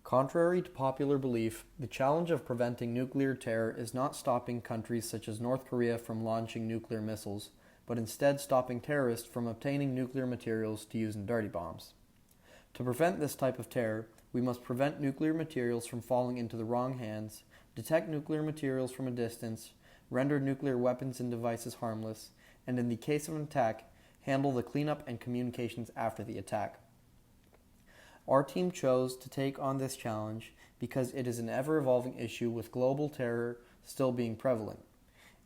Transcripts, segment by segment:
Contrary to popular belief, the challenge of preventing nuclear terror is not stopping countries such as North Korea from launching nuclear missiles, but instead stopping terrorists from obtaining nuclear materials to use in dirty bombs. To prevent this type of terror, we must prevent nuclear materials from falling into the wrong hands, detect nuclear materials from a distance, render nuclear weapons and devices harmless, and in the case of an attack, handle the cleanup and communications after the attack. Our team chose to take on this challenge because it is an ever-evolving issue with global terror still being prevalent.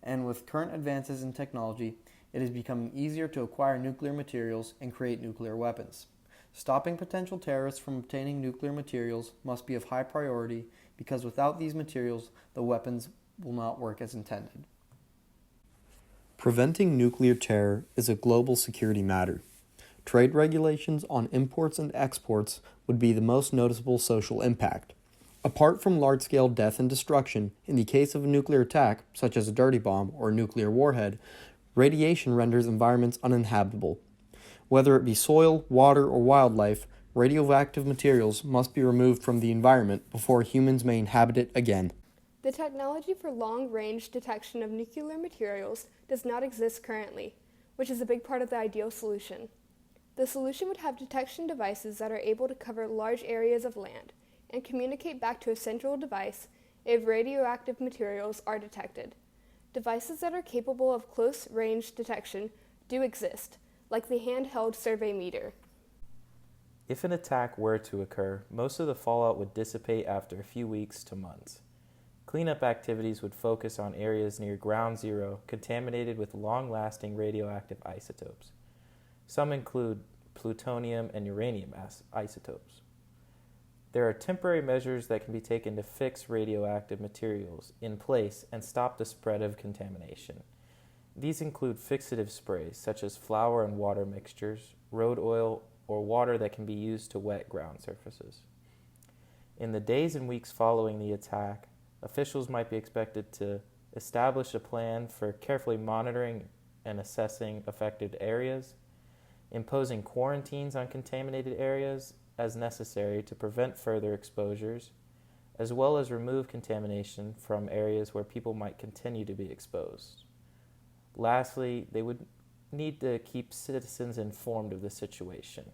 And with current advances in technology, it is becoming easier to acquire nuclear materials and create nuclear weapons. Stopping potential terrorists from obtaining nuclear materials must be of high priority because without these materials, the weapons will not work as intended. Preventing nuclear terror is a global security matter. Trade regulations on imports and exports would be the most noticeable social impact. Apart from large-scale death and destruction, in the case of a nuclear attack, such as a dirty bomb or a nuclear warhead, radiation renders environments uninhabitable. Whether it be soil, water, or wildlife, radioactive materials must be removed from the environment before humans may inhabit it again. The technology for long-range detection of nuclear materials does not exist currently, which is a big part of the ideal solution. The solution would have detection devices that are able to cover large areas of land and communicate back to a central device if radioactive materials are detected. Devices that are capable of close-range detection do exist, like the handheld survey meter. If an attack were to occur, most of the fallout would dissipate after a few weeks to months. Cleanup activities would focus on areas near ground zero contaminated with long-lasting radioactive isotopes. Some include plutonium and uranium isotopes. There are temporary measures that can be taken to fix radioactive materials in place and stop the spread of contamination. These include fixative sprays such as flour and water mixtures, road oil, or water that can be used to wet ground surfaces. In the days and weeks following the attack, officials might be expected to establish a plan for carefully monitoring and assessing affected areas, imposing quarantines on contaminated areas as necessary to prevent further exposures, as well as remove contamination from areas where people might continue to be exposed. Lastly, they would need to keep citizens informed of the situation.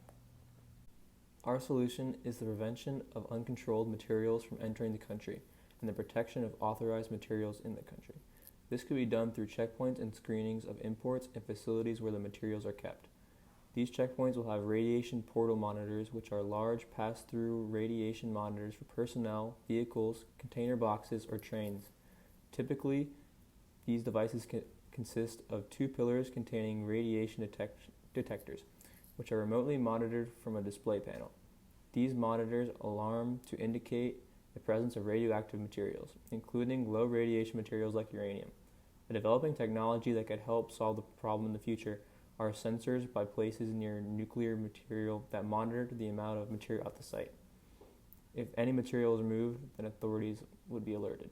Our solution is the prevention of uncontrolled materials from entering the country and the protection of authorized materials in the country. This could be done through checkpoints and screenings of imports and facilities where the materials are kept. These checkpoints will have radiation portal monitors, which are large pass-through radiation monitors for personnel, vehicles, container boxes, or trains. Typically, these devices consist of two pillars containing radiation detectors, which are remotely monitored from a display panel. These monitors alarm to indicate the presence of radioactive materials, including low radiation materials like uranium. A developing technology that could help solve the problem in the future are sensors by places near nuclear material that monitor the amount of material at the site. If any material is removed, then authorities would be alerted.